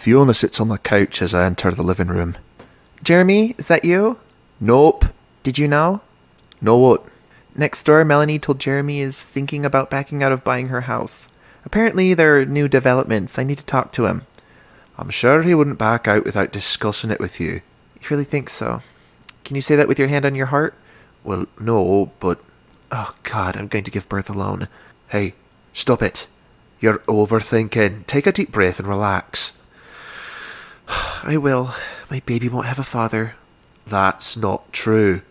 Fiona sits on the couch as I enter the living room. Jeremy, is that you? Nope. Did you know? No what? Next door, Melanie told Jeremy is thinking about backing out of buying her house. Apparently there are new developments. I need to talk to him. I'm sure he wouldn't back out without discussing it with you. You really think so? Can you say that with your hand on your heart? Well, no, but... Oh, God, I'm going to give birth alone. Hey, stop it. You're overthinking. Take a deep breath and relax. I will. My baby won't have a father. That's not true.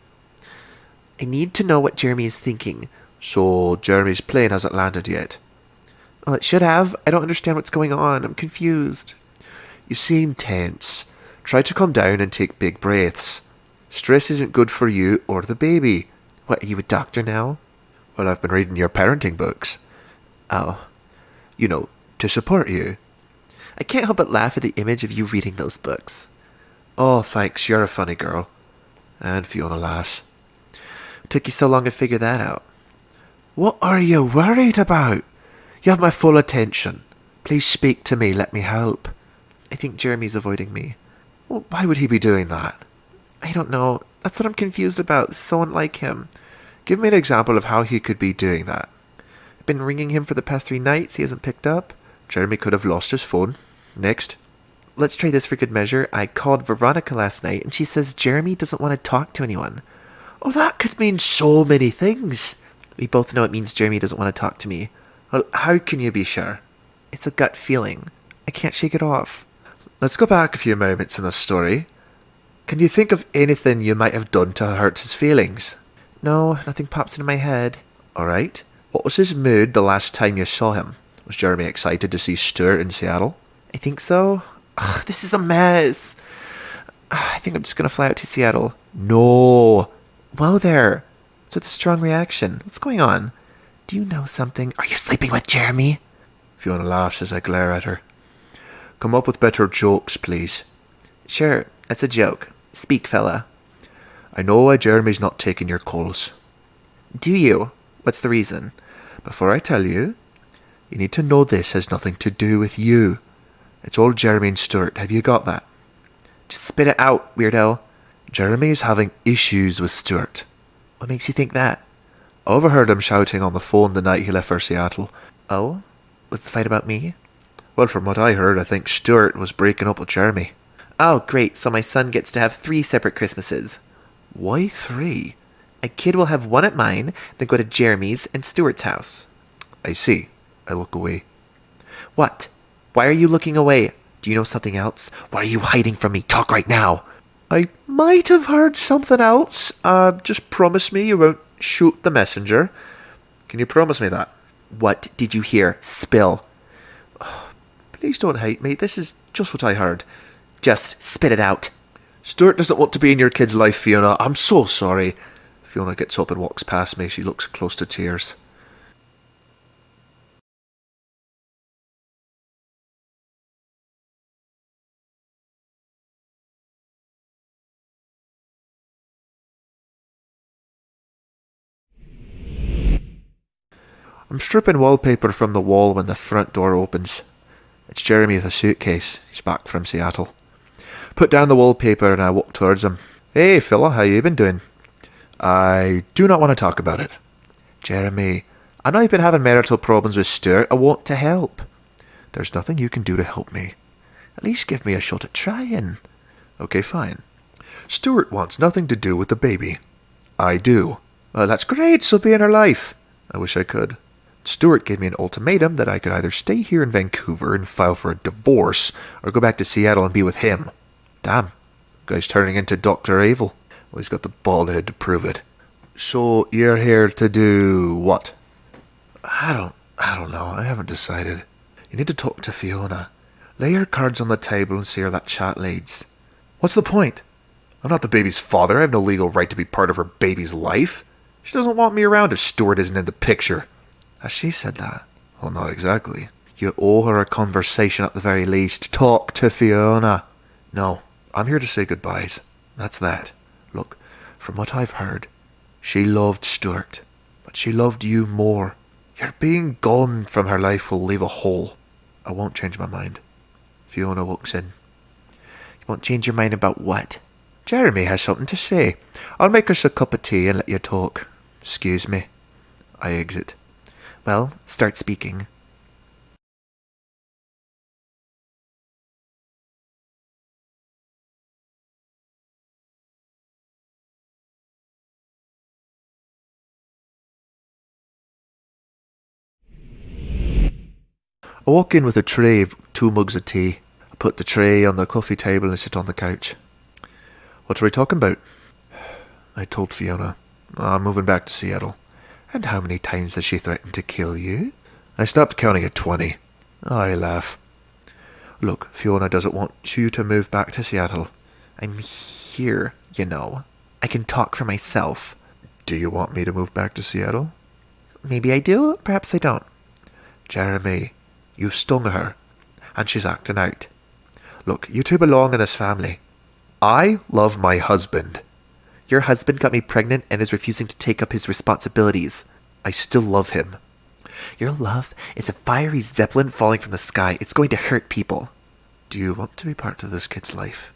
I need to know what Jeremy is thinking. So, Jeremy's plane hasn't landed yet? Well, it should have. I don't understand what's going on. I'm confused. You seem tense. Try to calm down and take big breaths. Stress isn't good for you or the baby. What, are you a doctor now? Well, I've been reading your parenting books. Oh. You know, to support you. I can't help but laugh at the image of you reading those books. Oh, thanks, you're a funny girl. And Fiona laughs. It took you so long to figure that out. What are you worried about? You have my full attention. Please speak to me, let me help. I think Jeremy's avoiding me. Well, why would he be doing that? I don't know. That's what I'm confused about. So unlike him. Give me an example of how he could be doing that. I've been ringing him for the past 3 nights. He hasn't picked up. Jeremy could have lost his phone. Next. Let's try this for good measure. I called Veronica last night, and she says Jeremy doesn't want to talk to anyone. Oh, that could mean so many things. We both know it means Jeremy doesn't want to talk to me. Well, how can you be sure? It's a gut feeling. I can't shake it off. Let's go back a few moments in the story. Can you think of anything you might have done to hurt his feelings? No, nothing pops into my head. Alright. What was his mood the last time you saw him? Was Jeremy excited to see Stuart in Seattle? I think so. Ugh, this is a mess. I think I'm just going to fly out to Seattle. No. Whoa there. It's with a strong reaction. What's going on? Do you know something? Are you sleeping with Jeremy? Fiona laughs as I glare at her. Come up with better jokes, please. Sure, that's a joke. Speak, fella. I know why Jeremy's not taking your calls. Do you? What's the reason? Before I tell you, you need to know this has nothing to do with you. It's all Jeremy and Stuart. Have you got that? Just spit it out, weirdo. Jeremy is having issues with Stuart. What makes you think that? I overheard him shouting on the phone the night he left for Seattle. Oh? Was the fight about me? Well, from what I heard, I think Stuart was breaking up with Jeremy. Oh, great. So my son gets to have 3 separate Christmases. Why 3? A kid will have one at mine, then go to Jeremy's and Stuart's house. I see. I look away. What? Why are you looking away? Do you know something else? What are you hiding from me? Talk right now. I might have heard something else. Just promise me you won't shoot the messenger. Can you promise me that? What did you hear? Spill. Please don't hate me. This is just what I heard. Just spit it out. Stuart doesn't want to be in your kid's life, Fiona. I'm so sorry. Fiona gets up and walks past me. She looks close to tears. I'm stripping wallpaper from the wall when the front door opens. It's Jeremy with a suitcase. He's back from Seattle. Put down the wallpaper and I walk towards him. Hey, fella, how you been doing? I do not want to talk about it. Jeremy, I know you've been having marital problems with Stuart. I want to help. There's nothing you can do to help me. At least give me a shot at trying. Okay, fine. Stuart wants nothing to do with the baby. I do. Well, that's great, so be in her life. I wish I could. Stuart gave me an ultimatum that I could either stay here in Vancouver and file for a divorce, or go back to Seattle and be with him. Damn, guy's turning into Dr. Evil. Well, he's got the bald head to prove it. So, you're here to do what? I don't know. I haven't decided. You need to talk to Fiona. Lay your cards on the table and see where that chat leads. What's the point? I'm not the baby's father. I have no legal right to be part of her baby's life. She doesn't want me around if Stuart isn't in the picture. Has she said that? Well, not exactly. You owe her a conversation at the very least. Talk to Fiona. No, I'm here to say goodbyes. That's that. Look, from what I've heard, she loved Stuart, but she loved you more. Your being gone from her life will leave a hole. I won't change my mind. Fiona walks in. You won't change your mind about what? Jeremy has something to say. I'll make us a cup of tea and let you talk. Excuse me. I exit. Well, start speaking. I walk in with a tray of 2 mugs of tea. I put the tray on the coffee table and sit on the couch. What are we talking about? I told Fiona. I'm moving back to Seattle. And how many times has she threatened to kill you? I stopped counting at 20. I laugh. Look, Fiona doesn't want you to move back to Seattle. I'm here, you know. I can talk for myself. Do you want me to move back to Seattle? Maybe I do, perhaps I don't. Jeremy, you've stung her, and she's acting out. Look, you two belong in this family. I love my husband. Your husband got me pregnant and is refusing to take up his responsibilities. I still love him. Your love is a fiery zeppelin falling from the sky. It's going to hurt people. Do you want to be part of this kid's life?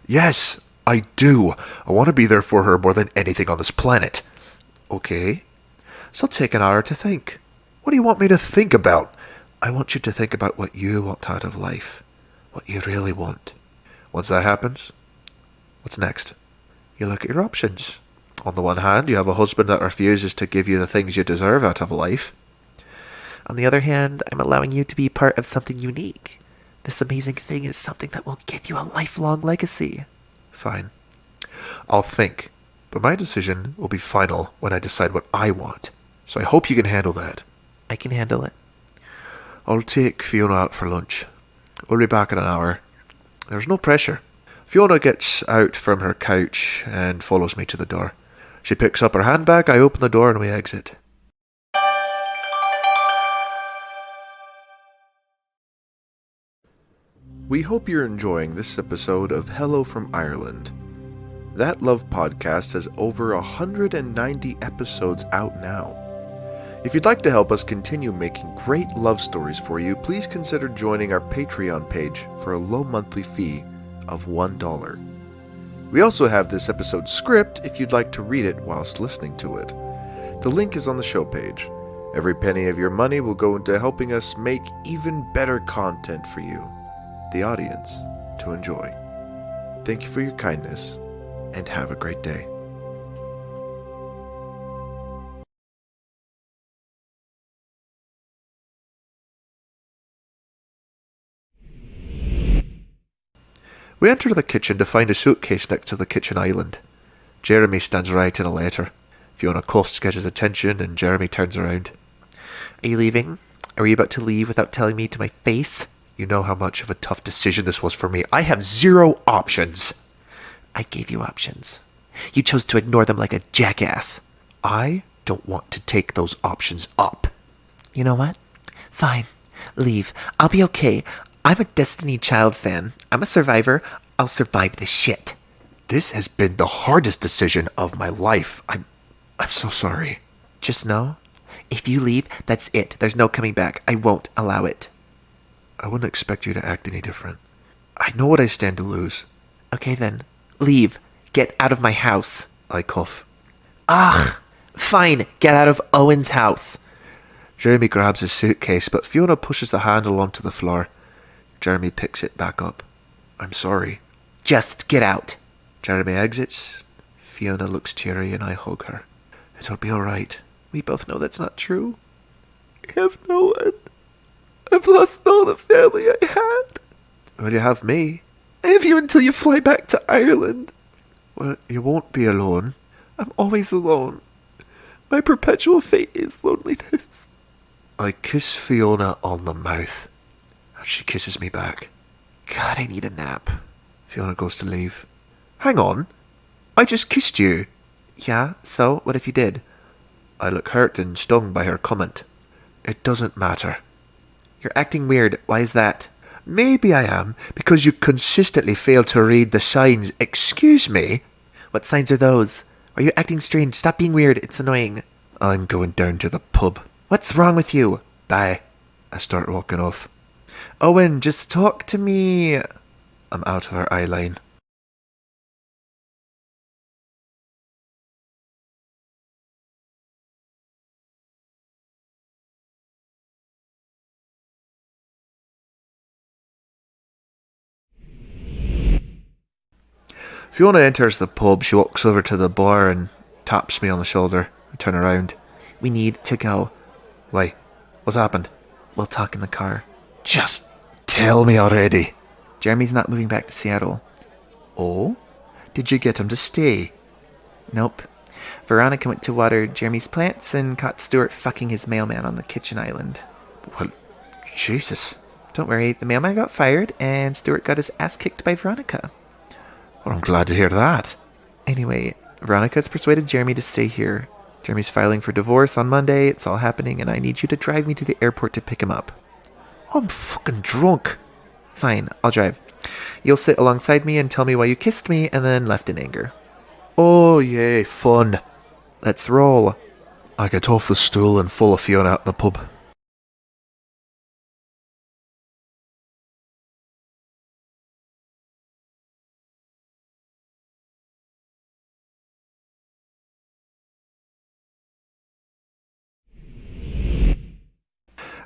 Yes, I do. I want to be there for her more than anything on this planet. Okay, so take an hour to think. What do you want me to think about? I want you to think about what you want out of life. What you really want. Once that happens, what's next? You look at your options. On the one hand, you have a husband that refuses to give you the things you deserve out of life. On the other hand, I'm allowing you to be part of something unique. This amazing thing is something that will give you a lifelong legacy. Fine. I'll think, but my decision will be final when I decide what I want. So I hope you can handle that. I can handle it. I'll take Fiona out for lunch. We'll be back in an hour. There's no pressure. Fiona gets out from her couch and follows me to the door. She picks up her handbag, I open the door and we exit. We hope you're enjoying this episode of Hello from Ireland. That Love podcast has over 190 episodes out now. If you'd like to help us continue making great love stories for you, please consider joining our Patreon page for a low monthly fee of $1. We also have this episode's script if you'd like to read it whilst listening to it. The link is on the show page. Every penny of your money will go into helping us make even better content for you, the audience, to enjoy. Thank you for your kindness, and have a great day. We enter the kitchen to find a suitcase next to the kitchen island. Jeremy stands writing a letter. Fiona coughs to get his attention, and Jeremy turns around. Are you leaving? Are you about to leave without telling me to my face? You know how much of a tough decision this was for me. I have 0 options. I gave you options. You chose to ignore them like a jackass. I don't want to take those options up. You know what? Fine. Leave. I'll be okay. I'm a Destiny Child fan. I'm a survivor. I'll survive this shit. This has been the hardest decision of my life. I'm so sorry. Just know, if you leave, that's it. There's no coming back. I won't allow it. I wouldn't expect you to act any different. I know what I stand to lose. Okay then. Leave. Get out of my house. I cough. Ugh. Fine. Get out of Owen's house. Jeremy grabs his suitcase, but Fiona pushes the handle onto the floor. Jeremy picks it back up. I'm sorry. Just get out. Jeremy exits. Fiona looks teary and I hug her. It'll be alright. We both know that's not true. I have no one. I've lost all the family I had. Well, you have me. I have you until you fly back to Ireland. Well, you won't be alone. I'm always alone. My perpetual fate is loneliness. I kiss Fiona on the mouth. She kisses me back. God, I need a nap. Fiona goes to leave. Hang on. I just kissed you. Yeah, so what if you did? I look hurt and stung by her comment. It doesn't matter. You're acting weird. Why is that? Maybe I am, because you consistently fail to read the signs. Excuse me? What signs are those? Are you acting strange? Stop being weird. It's annoying. I'm going down to the pub. What's wrong with you? Bye. I start walking off. Owen, just talk to me. I'm out of her eye line. Fiona enters the pub. She walks over to the bar and taps me on the shoulder. I turn around. We need to go. Why? What's happened? We'll talk in the car. Just tell me already. Jeremy's not moving back to Seattle. Oh? Did you get him to stay? Nope. Veronica went to water Jeremy's plants and caught Stuart fucking his mailman on the kitchen island. Well, Jesus. Don't worry, the mailman got fired and Stuart got his ass kicked by Veronica. Well, I'm glad to hear that. Anyway, Veronica's persuaded Jeremy to stay here. Jeremy's filing for divorce on Monday. It's all happening, and I need you to drive me to the airport to pick him up. I'm fucking drunk. Fine, I'll drive. You'll sit alongside me and tell me why you kissed me and then left in anger. Oh, yay, fun. Let's roll. I get off the stool and follow Fiona out the pub.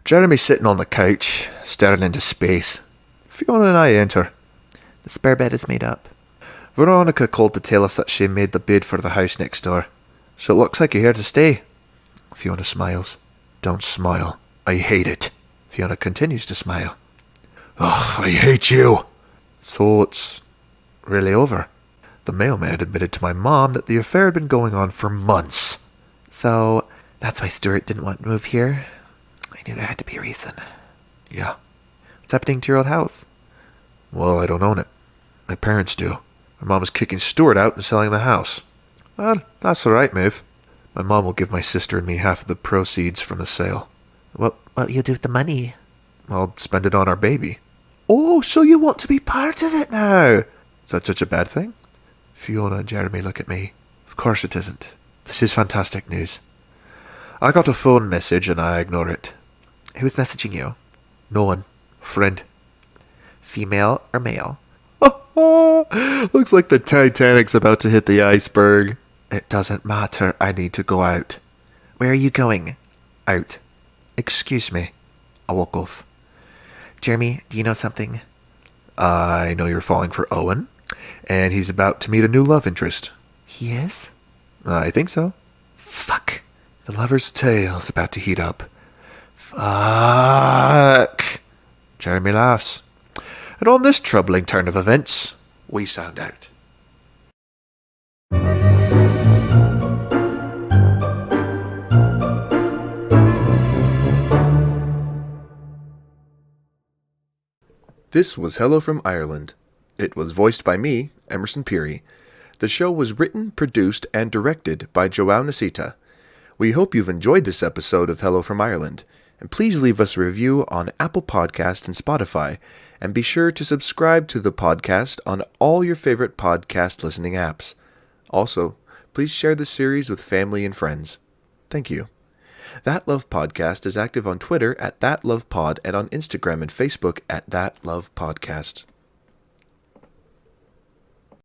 Jeremy's sitting on the couch, staring into space. Fiona and I enter. The spare bed is made up. Veronica called to tell us that she made the bid for the house next door. So it looks like you're here to stay. Fiona smiles. Don't smile. I hate it. Fiona continues to smile. Oh, I hate you. So it's really over. The mailman admitted to my mom that the affair had been going on for months. So that's why Stuart didn't want to move here. I knew there had to be a reason. Yeah. What's happening to your old house? Well, I don't own it. My parents do. My mom is kicking Stuart out and selling the house. Well, that's the right move. My mom will give my sister and me half of the proceeds from the sale. What will you do with the money? I'll spend it on our baby. Oh, so you want to be part of it now? Is that such a bad thing? Fiona and Jeremy look at me. Of course it isn't. This is fantastic news. I got a phone message and I ignore it. Who's messaging you? No one. Friend. Female or male? Looks like the Titanic's about to hit the iceberg. It doesn't matter. I need to go out. Where are you going? Out. Excuse me. I walk off. Jeremy, do you know something? I know you're falling for Owen, and he's about to meet a new love interest. He is? I think so. Fuck. The lover's tale's about to heat up. Fuck. Jeremy laughs. And on this troubling turn of events, we sound out. This was Hello from Ireland. It was voiced by me, Emerson Peery. The show was written, produced, and directed by Joao Nsita. We hope you've enjoyed this episode of Hello from Ireland, and please leave us a review on Apple Podcast and Spotify, and be sure to subscribe to the podcast on all your favorite podcast listening apps. Also, please share the series with family and friends. Thank you. That Love Podcast is active on Twitter at ThatLovePod and on Instagram and Facebook at That Love Podcast.